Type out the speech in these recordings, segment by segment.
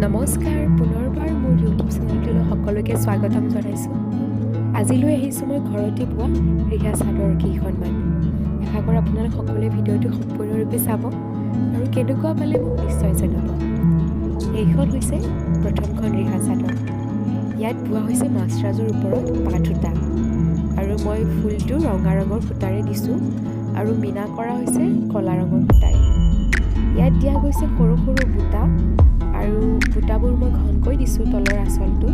নমস্কাৰ, পুনৰবাৰ মোৰ ইউটিউব চেনেলটোলৈ সকলোকে স্বাগতম জনাইছোঁ। আজিলৈ আহিছোঁ মই ঘৰতে বোৱা ৰিহা চাদৰ কেইখনমান। আশা কৰোঁ আপোনালোক সকলোৱে ভিডিঅ'টো সম্পূৰ্ণৰূপে চাব আৰু কেনেকুৱা পালে মোক নিশ্চয় জনাব। এইখন হৈছে প্ৰথমখন ৰিহা চাদৰ। ইয়াত বোৱা হৈছে মাছৰাজৰ ওপৰত পাট সূতা আৰু মই ফুলটো ৰঙা ৰঙৰ সূতাৰে দিছোঁ আৰু মীনা কৰা হৈছে ক'লা ৰঙৰ সূতাৰে। ইয়াত দিয়া গৈছে সৰু সৰু বুটা আৰু বুটাবোৰ মই ঘনকৈ দিছোঁ তলৰ আঁচলটো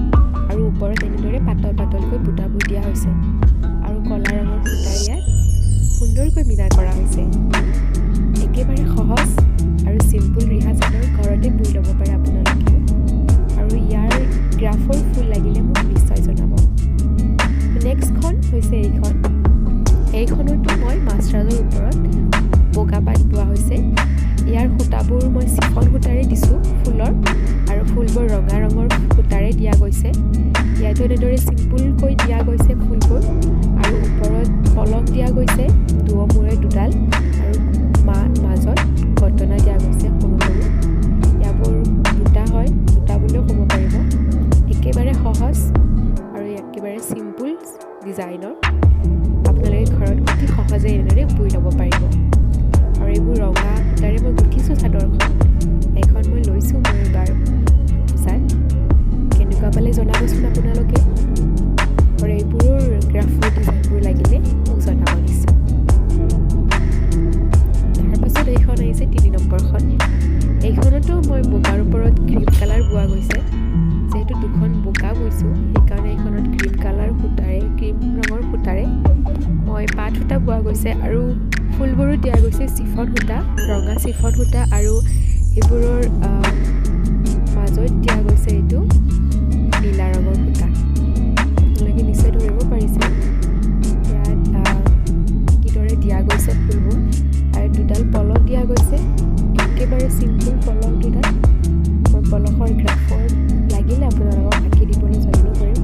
আৰু ওপৰত এনেদৰে পাতল পাতলকৈ বুটাবোৰ দিয়া হৈছে আৰু ক'লা ৰঙৰ সূতাৰ ইয়াত সুন্দৰকৈ মীনা কৰা হৈছে। একেবাৰে সহজ আৰু চিম্পুল ৰিহা চাদৰ ঘৰতে বৈ ল'ব পাৰে আপোনালোকেও আৰু ইয়াৰ গ্ৰাফৰ ফুল লাগিলে মোক নিশ্চয় জনাব। নেক্সটখন হৈছে এইখনতো মই মাছৰাজৰ ওপৰত বগা পাট বোৱা হৈছে। ইয়াৰ সূতাবোৰ মই চিফন সূতাৰে দিছোঁ ফুলৰ আৰু ফুলবোৰ ৰঙা ৰঙৰ সূতাৰে দিয়া গৈছে। ইয়াতো এনেদৰে চিম্পুলকৈ দিয়া গৈছে ফুলবোৰ আৰু ওপৰত পলক দিয়া গৈছে দুমূৰে দুডাল আৰু মাজত ঘটনা দিয়া গৈছে সৰু সৰু। ইয়াবোৰ বুটা হয়, বুটা বুলিও ক'ব পাৰিব। একেবাৰে সহজ আৰু একেবাৰে চিম্পুল ডিজাইনৰ। আপোনালোকে ঘৰত অতি সহজে এনেদৰে বৈ ল'ব পাৰিব আৰু এইবোৰ ৰঙা সূতাৰে মই গুঠিছোঁ চাদৰখন। এখন মই লৈছোঁ মোৰ এইবাৰ পূজাত। কেনেকুৱা পালে জনাবচোন আপোনালোকে আৰু এইবোৰৰ গ্ৰাফৰ ডিজাইনবোৰ লাগিলে মোক জনাব নিশ্চয়। তাৰপাছত এইখন আহিছে 3 নম্বৰখন। এইখনতো মই বগাৰ ওপৰত ক্ৰীম কালাৰ বোৱা গৈছে। যিহেতু দুখন বগা বৈছোঁ সেইকাৰণে এইখনত ক্ৰীম ৰঙৰ সূতাৰে মই পাট সূতা বোৱা গৈছে আৰু ফুলবোৰো দিয়া গৈছে চিফন সূতা, ৰঙা চিফন সূতা আৰু এইবোৰৰ মাজত দিয়া গৈছে এইটো নীলা ৰঙৰ সূতা। আপোনালোকে নিশ্চয় ধৰিব পাৰিছে ইয়াত কিদৰে দিয়া গৈছে ফুলবোৰ আৰু দুডাল পলক দিয়া গৈছে। একেবাৰে চিম্পুল পলক দুডাল। মই পলকৰ গ্ৰাফৰ লাগিলে আপোনালোকক আঁকি দিবলৈ যত্ন কৰিম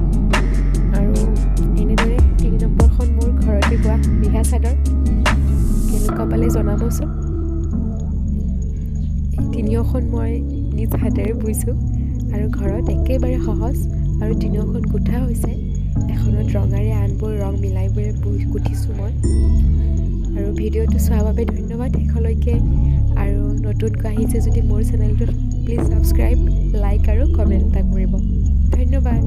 আৰু এনেদৰে 3 নম্বৰখন মোৰ ঘৰতে বোৱা ৰিহা চাদৰ। কেনেকুৱা পালে জনাবচোন। তিনিওখন মই নিজ হাতেৰে বৈছোঁ আৰু ঘৰত একেবাৰে সহজ আৰু তিনিওখন গোঠা হৈছে। এখনত ৰঙাৰে আনবোৰ ৰং মিলাই গুঠিছোঁ মই আৰু ভিডিঅ'টো চোৱাৰ বাবে ধন্যবাদ শেষলৈকে। আৰু নতুনকৈ আহিছে যদি মোৰ চেনেলটোত প্লিজ ছাবস্ক্ৰাইব, লাইক আৰু কমেণ্ট এটা কৰিব। ধন্যবাদ।